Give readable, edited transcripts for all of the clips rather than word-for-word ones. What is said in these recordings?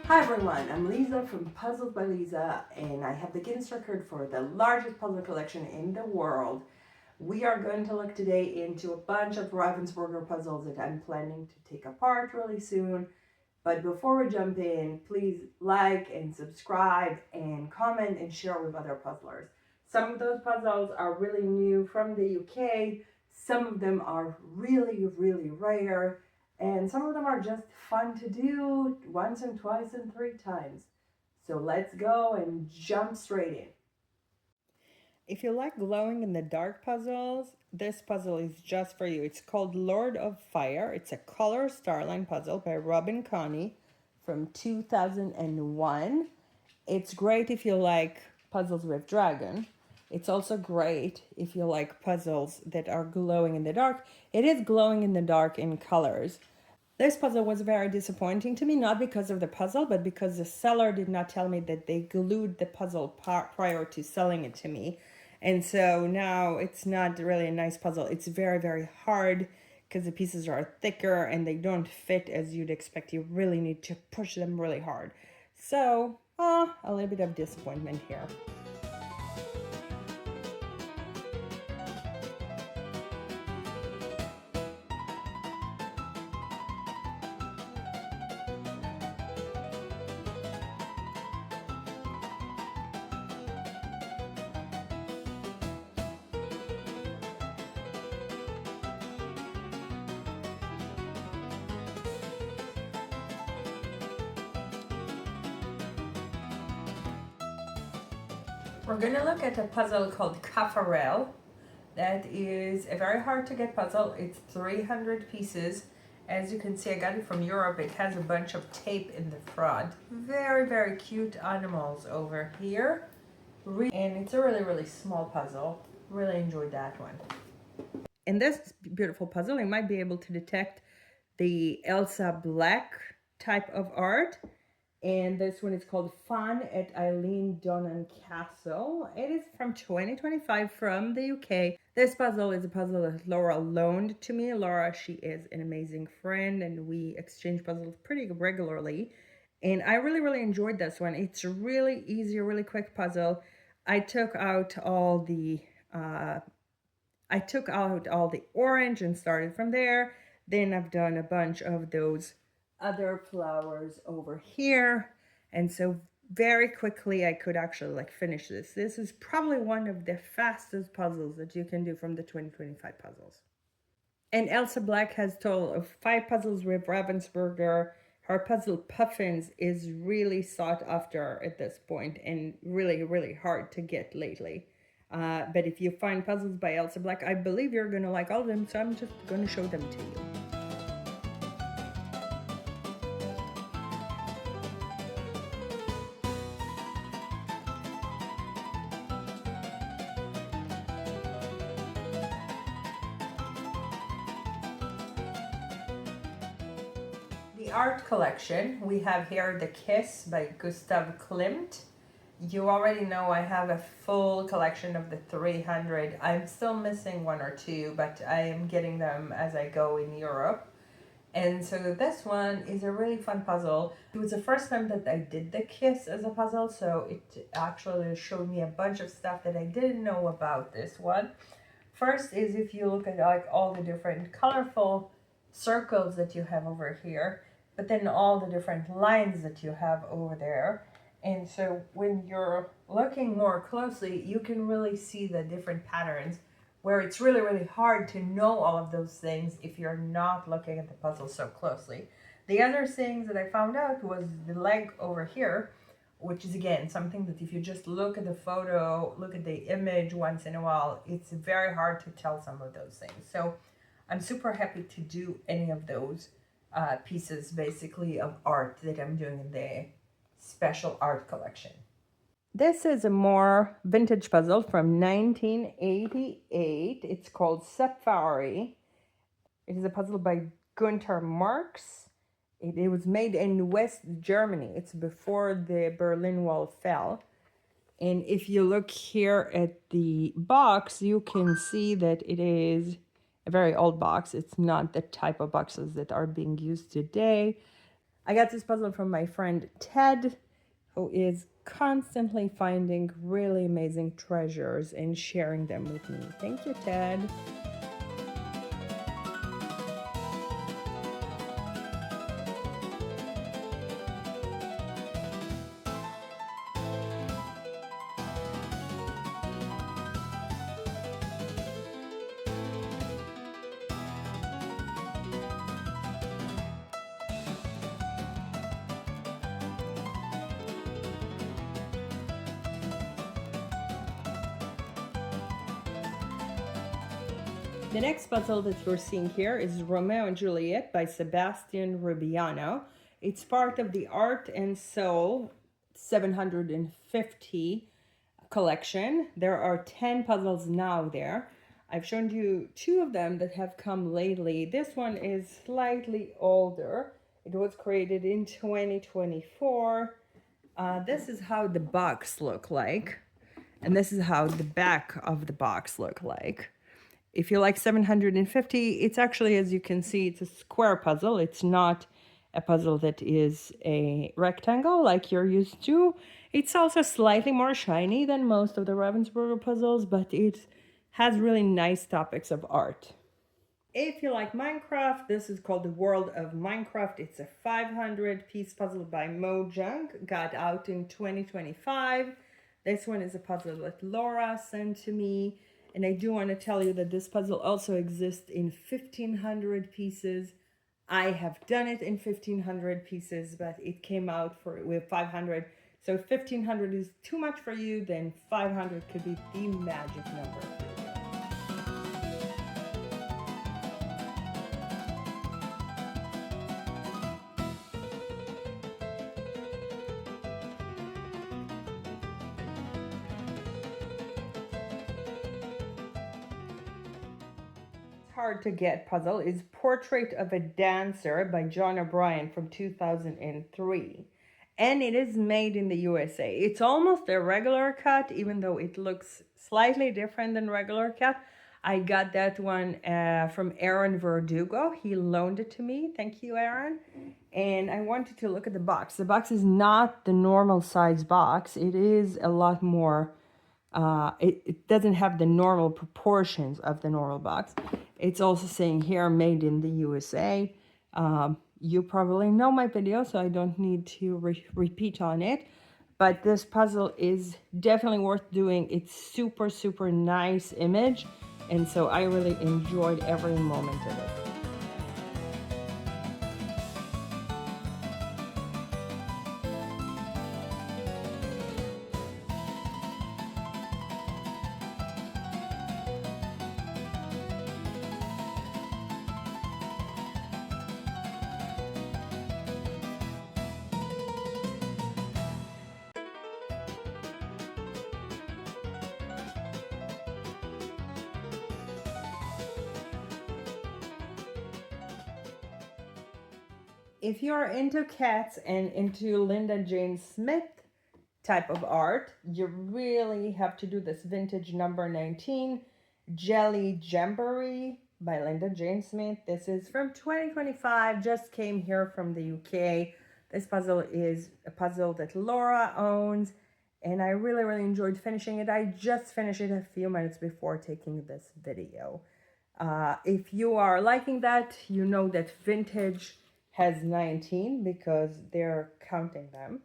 Hi everyone, I'm Liza from Puzzles by Liza, and I have the Guinness record for the largest puzzle collection in the world. We are going to look today into a bunch of Ravensburger puzzles that I'm planning to take apart really soon. But before we jump in, please like and subscribe and comment and share with other puzzlers. Some of those puzzles are really new from the UK, some of them are really, really rare, and some of them are just fun to do once and twice and three times. So let's go and jump straight in. If you like glowing in the dark puzzles, this puzzle is just for you. It's called Lord of Fire. It's a color starline puzzle by Robin Connie from 2001. It's great if you like puzzles with dragon. It's also great if you like puzzles that are glowing in the dark. It is glowing in the dark in colors. This puzzle was very disappointing to me, not because of the puzzle, but because the seller did not tell me that they glued the puzzle prior to selling it to me. And so now it's not really a nice puzzle. It's very, very hard because the pieces are thicker and they don't fit as you'd expect. You really need to push them really hard. So, a little bit of disappointment here. We're going to look at a puzzle called Caffarel. That is a very hard to get puzzle. It's 300 pieces. As you can see, I got it from Europe. It has a bunch of tape in the front. Very, very cute animals over here. And it's a really, really small puzzle. Really enjoyed that one. In this beautiful puzzle, you might be able to detect the Ailsa black type of art. And this one is called Fun at Eileen Donnan Castle. It is from 2025 from the UK. This puzzle is a puzzle that Laura loaned to me. Laura, she is an amazing friend and we exchange puzzles pretty regularly. And I really, really enjoyed this one. It's a really easy, really quick puzzle. I took out all the orange and started from there. Then I've done a bunch of those other flowers over here, and so very quickly I could actually finish this. This is probably one of the fastest puzzles that you can do from the 2025 puzzles. And Ailsa Black has a total of 5 puzzles with Ravensburger. Her puzzle Puffins is really sought after at this point and really, really hard to get lately. But if you find puzzles by Ailsa Black, I believe you're going to like all of them, so I'm just going to show them to you. The art collection, we have here The Kiss by Gustav Klimt. You already know I have a full collection of the 300. I'm still missing 1 or 2, but I am getting them as I go in Europe. And so this one is a really fun puzzle. It was the first time that I did The Kiss as a puzzle, so it actually showed me a bunch of stuff that I didn't know about this one. First is if you look at all the different colorful circles that you have over here, but then all the different lines that you have over there. And so when you're looking more closely, you can really see the different patterns where it's really, really hard to know all of those things if you're not looking at the puzzle so closely. The other things that I found out was the leg over here, which is again something that if you just look at the photo, look at the image once in a while, it's very hard to tell some of those things. So I'm super happy to do any of those pieces basically of art that I'm doing in the special art collection. This is a more vintage puzzle from 1988. It's called Separi. It is a puzzle by Gunther Marx. It was made in West Germany. It's before the Berlin Wall fell. And if you look here at the box, you can see that it is a very old box. It's not the type of boxes that are being used today. I got this puzzle from my friend Ted, who is constantly finding really amazing treasures and sharing them with me. Thank you, Ted. The next puzzle that you're seeing here is Romeo and Juliet by Sebastian Rubiano. It's part of the Art and Soul 750 collection. There are 10 puzzles now there. I've shown you 2 of them that have come lately. This one is slightly older. It was created in 2024. This is how the box look like. And this is how the back of the box look like. If you like 750, it's actually, as you can see, it's a square puzzle. It's not a puzzle that is a rectangle like you're used to. It's also slightly more shiny than most of the Ravensburger puzzles, but it has really nice topics of art. If you like Minecraft, this is called The World of Minecraft. It's a 500-piece puzzle by Mojang, got out in 2025. This one is a puzzle that Laura sent to me. And I do want to tell you that this puzzle also exists in 1,500 pieces. I have done it in 1,500 pieces, but it came out with 500. So if 1,500 is too much for you, then 500 could be the magic number. Hard to get puzzle is Portrait of a Dancer by John O'Brien from 2003, and it is made in the USA. It's almost a regular cut, even though it looks slightly different than regular cut. I got that one from Aaron Verdugo. He loaned it to me. Thank you, Aaron. And I wanted to look at the box. The box is not the normal size box. It is a lot more it doesn't have the normal proportions of the normal box. It's also saying here, made in the USA. You probably know my video, so I don't need to repeat on it. But this puzzle is definitely worth doing. It's super, super nice image. And so I really enjoyed every moment of it. If you're into cats and into Linda Jane Smith type of art, you really have to do this vintage number 19 Jelly Jamboree by Linda Jane Smith. This is from 2025, just came here from the UK. This puzzle is a puzzle that Laura owns, and I really, really enjoyed finishing it. I just finished it a few minutes before taking this video. If you are liking that, you know that vintage has 19 because they're counting them.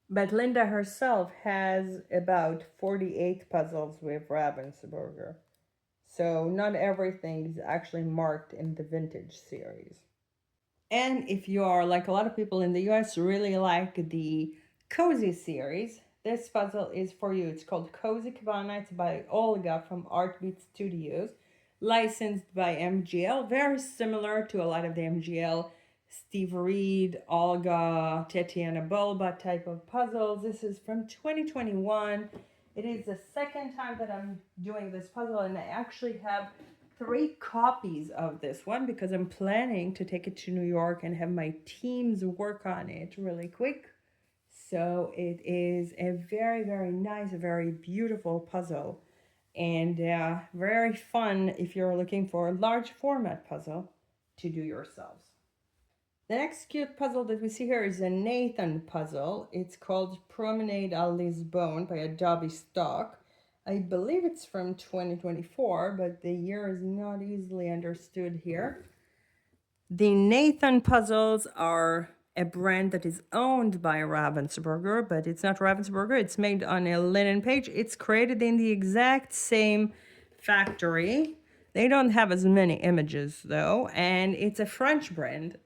But Linda herself has about 48 puzzles with Ravensburger. So not everything is actually marked in the vintage series. And if you are, like a lot of people in the US, really like the Cozy series, this puzzle is for you. It's called Cozy Cabana. It's by Olga from Artbeat Studios, licensed by MGL. Very similar to a lot of the MGL Steve Reed, Olga, Tatiana Bulba type of puzzles. This is from 2021. It is the second time that I'm doing this puzzle, and I actually have 3 copies of this one because I'm planning to take it to New York and have my teams work on it really quick. So it is a very, very nice, very beautiful puzzle, and very fun if you're looking for a large format puzzle to do yourselves. The next cute puzzle that we see here is a Nathan puzzle. It's called Promenade à Lisbonne by Adobe Stock. I believe it's from 2024, but the year is not easily understood here. The Nathan puzzles are a brand that is owned by Ravensburger, but it's not Ravensburger. It's made on a linen page. It's created in the exact same factory. They don't have as many images though, and it's a French brand.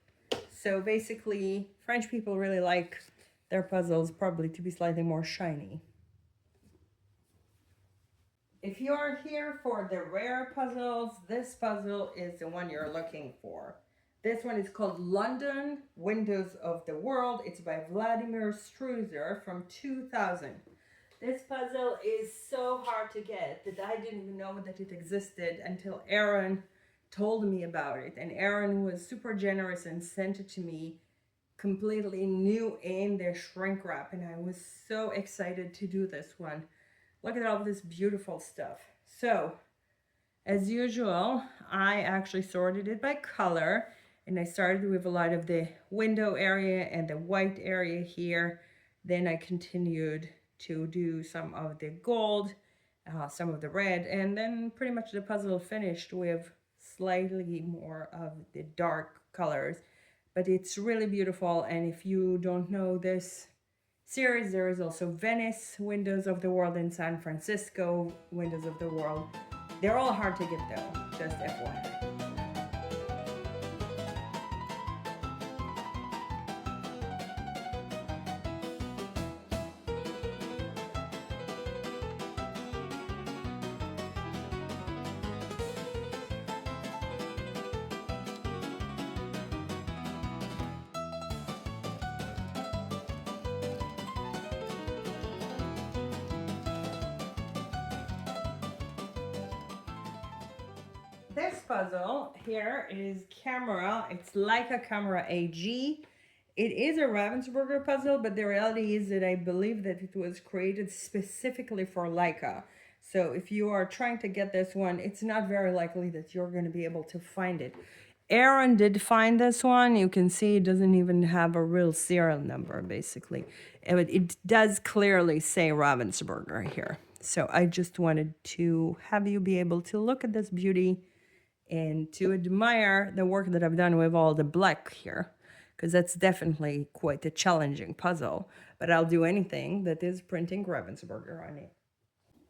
So basically, French people really like their puzzles probably to be slightly more shiny. If you're here for the rare puzzles, this puzzle is the one you're looking for. This one is called London Windows of the World. It's by Vladimir Struzer from 2000. This puzzle is so hard to get that I didn't even know that it existed until Aaron told me about it. And Aaron was super generous and sent it to me completely new in the shrink wrap. And I was so excited to do this one. Look at all this beautiful stuff. So, as usual, I actually sorted it by color. And I started with a lot of the window area and the white area here. Then I continued to do some of the gold, some of the red, and then pretty much the puzzle finished with slightly more of the dark colors. But it's really beautiful, and if you don't know this series, there is also Venice Windows of the World and San Francisco Windows of the World. They're all hard to get though, just FYI. This puzzle here is camera. It's Leica Camera AG. It is a Ravensburger puzzle, but the reality is that I believe that it was created specifically for Leica. So if you are trying to get this one, it's not very likely that you're going to be able to find it. Aaron did find this one. You can see it doesn't even have a real serial number, basically. But it does clearly say Ravensburger here. So I just wanted to have you be able to look at this beauty and to admire the work that I've done with all the black here, because that's definitely quite a challenging puzzle, but I'll do anything that is printing Ravensburger on it.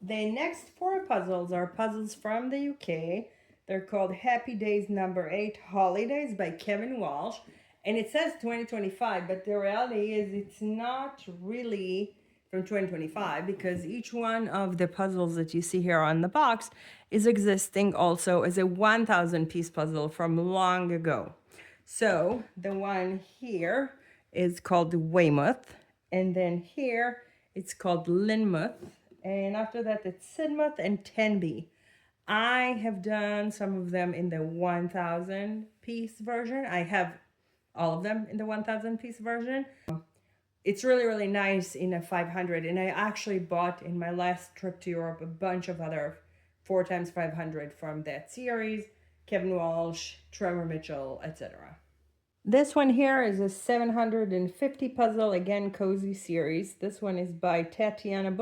The next 4 puzzles are puzzles from the UK. They're called Happy Days Number 8 Holidays by Kevin Walsh, and it says 2025, but the reality is it's not really from 2025, because each one of the puzzles that you see here on the box is existing also as a 1,000 piece puzzle from long ago. So the one here is called Weymouth, and then here it's called Lynmouth, and after that it's Sidmouth and Tenby. I have done some of them in the 1,000 piece version. I have all of them in the 1,000 piece version. It's really, really nice in a 500, and I actually bought in my last trip to Europe a bunch of other 4x500 from that series, Kevin Walsh, Trevor Mitchell, etc. This one here is a 750 puzzle, again cozy series. This one is by Tatiana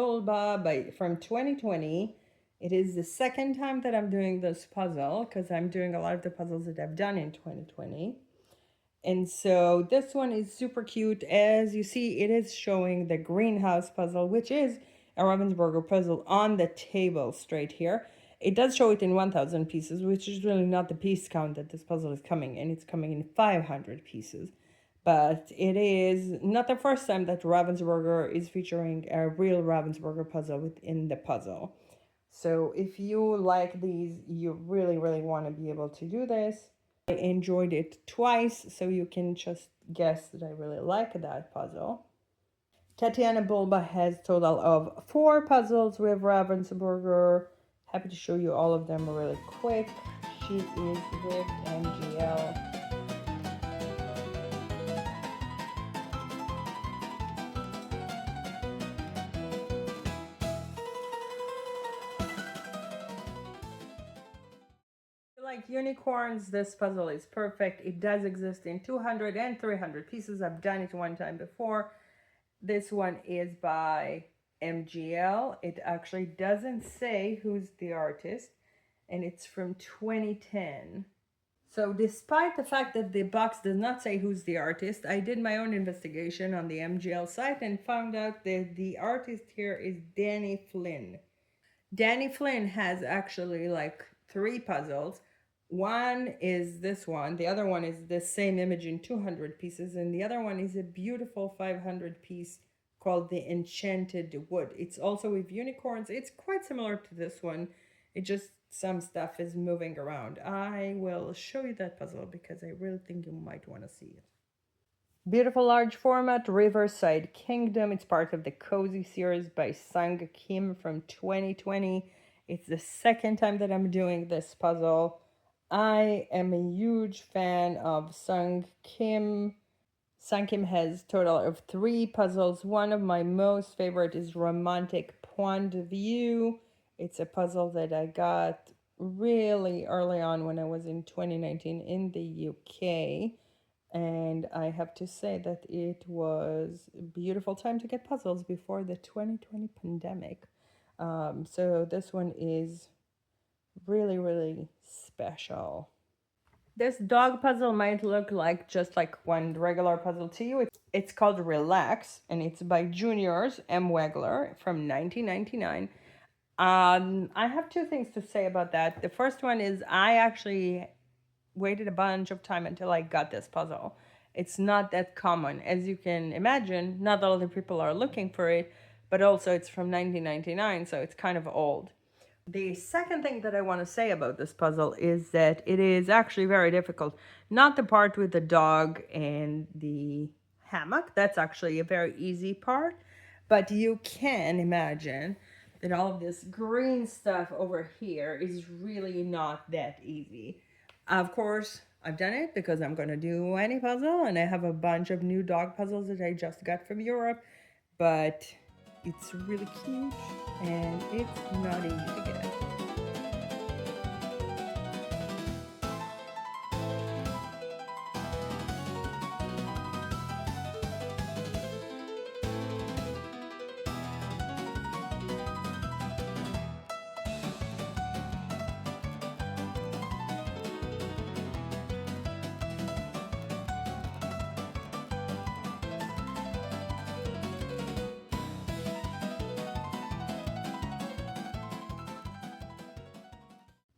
from 2020. It is the second time that I'm doing this puzzle, because I'm doing a lot of the puzzles that I've done in 2020. And so this one is super cute. As you see, it is showing the greenhouse puzzle, which is a Ravensburger puzzle on the table straight here. It does show it in 1,000 pieces, which is really not the piece count that this puzzle is coming in. It's coming in 500 pieces. But it is not the first time that Ravensburger is featuring a real Ravensburger puzzle within the puzzle. So if you like these, you really, really want to be able to do this. I enjoyed it twice, so you can just guess that I really like that puzzle. Tatiana Bulba has a total of 4 puzzles with Ravensburger. Happy to show you all of them really quick. She is with MGL. like unicorns, this puzzle is perfect. It does exist in 200 and 300 pieces. I've done it one time before. This one is by MGL. It actually doesn't say who's the artist, and it's from 2010. So despite the fact that the box does not say who's the artist, I did my own investigation on the MGL site and found out that the artist here is Danny Flynn. Danny Flynn has actually like 3 puzzles. One is this one, the other one is the same image in 200 pieces, and the other one is a beautiful 500 piece called the Enchanted Wood. It's also with unicorns. It's quite similar to this one. It just, some stuff is moving around. I will show you that puzzle because I really think you might want to see it. Beautiful large format, Riverside Kingdom. It's part of the Cozy series by Sung Kim from 2020. It's the second time that I'm doing this puzzle. I am a huge fan of Sung Kim. Sung Kim has a total of 3 puzzles. One of my most favorite is Romantic Point of View. It's a puzzle that I got really early on when I was in 2019 in the UK. And I have to say that it was a beautiful time to get puzzles before the 2020 pandemic. So this one is really, really special. This dog puzzle might look like just like one regular puzzle to you. It's called Relax, and it's by Juniors M. Wegler from 1999. I have 2 things to say about that. The first one is I actually waited a bunch of time until I got this puzzle. It's not that common. As you can imagine, not all the people are looking for it, but also it's from 1999, so it's kind of old. The second thing that I want to say about this puzzle is that it is actually very difficult. Not the part with the dog and the hammock. That's actually a very easy part. But you can imagine that all of this green stuff over here is really not that easy. Of course, I've done it because I'm going to do any puzzle, and I have a bunch of new dog puzzles that I just got from Europe, but it's really cute and it's not easy to get.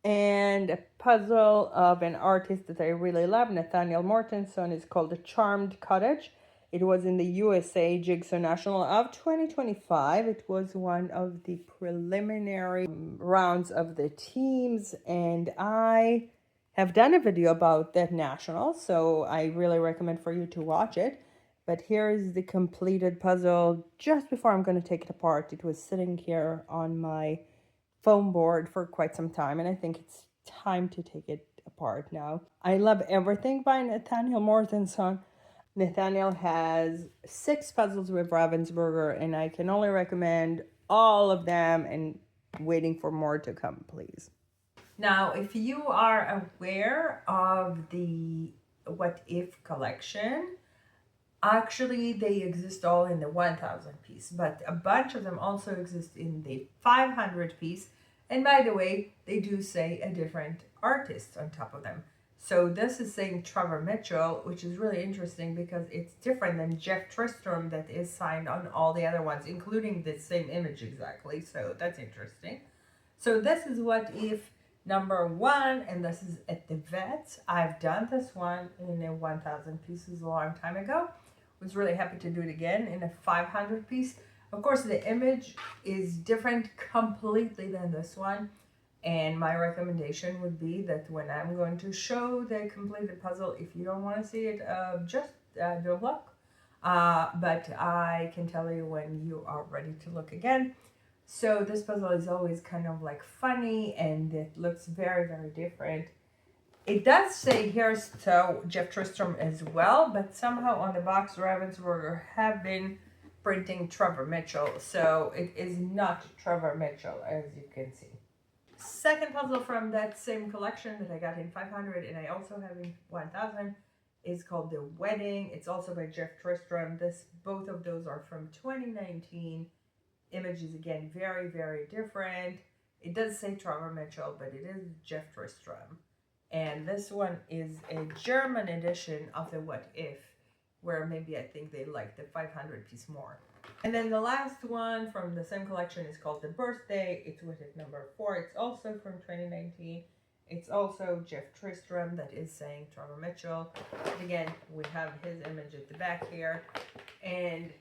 And a puzzle of an artist that I really love, Nathaniel Mortensen, is called The Charmed Cottage. It was in the USA Jigsaw National of 2025. It was one of the preliminary rounds of the teams, and I have done a video about that national, so I really recommend for you to watch it. But here is the completed puzzle just before I'm going to take it apart. It was sitting here on my foam board for quite some time, and I think it's time to take it apart now. I love everything by Nathaniel Mortensen. Nathaniel has 6 puzzles with Ravensburger, and I can only recommend all of them, and waiting for more to come, please. Now, if you are aware of the What If collection, actually, they exist all in the 1000 piece, but a bunch of them also exist in the 500 piece. And by the way, they do say a different artist on top of them. So this is saying Trevor Mitchell, which is really interesting because it's different than Jeff Tristram that is signed on all the other ones, including the same image exactly. So that's interesting. So this is What If number 1, and this is at the Vets. I've done this one in a 1000 pieces a long time ago. Was really happy to do it again in a 500 piece. Of course, the image is different completely than this one, and my recommendation would be that when I'm going to show the completed puzzle, if you don't want to see it, just don't look. But I can tell you when you are ready to look again. So this puzzle is always kind of like funny, and it looks very, very different. It does say here, so Jeff Tristram as well, but somehow on the box, Ravensburger have been printing Trevor Mitchell, so it is not Trevor Mitchell, as you can see. Second puzzle from that same collection that I got in 500 and I also have in 1000 is called The Wedding. It's also by Jeff Tristram. Both of those are from 2019. Images again very, very different. It does say Trevor Mitchell, but it is Jeff Tristram. And this one is a German edition of the What If, where maybe I think they like the 500 piece more. And then the last one from the same collection is called The Birthday. It's What If number 4. It's also from 2019. It's also Jeff Tristram that is saying Trevor Mitchell. And again, we have his image at the back here. And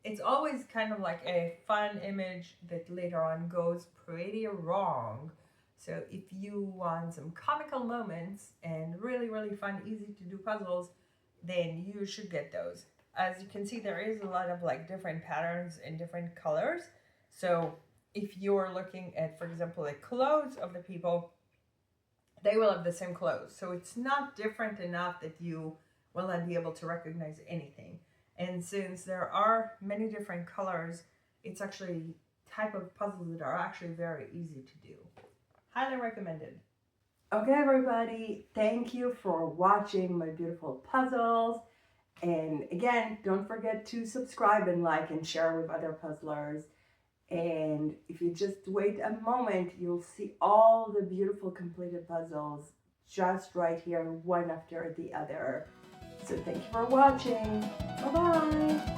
it's always kind of like a fun image that later on goes pretty wrong. So if you want some comical moments and really, really fun, easy to do puzzles, then you should get those. As you can see, there is a lot of like different patterns and different colors. So if you're looking at, for example, the clothes of the people, they will have the same clothes. So it's not different enough that you will not be able to recognize anything. And since there are many different colors, it's actually type of puzzles that are actually very easy to do. Highly recommended. Okay, everybody, thank you for watching my beautiful puzzles. And again, don't forget to subscribe and like and share with other puzzlers. And if you just wait a moment, you'll see all the beautiful completed puzzles just right here, one after the other. So thank you for watching. Bye-bye.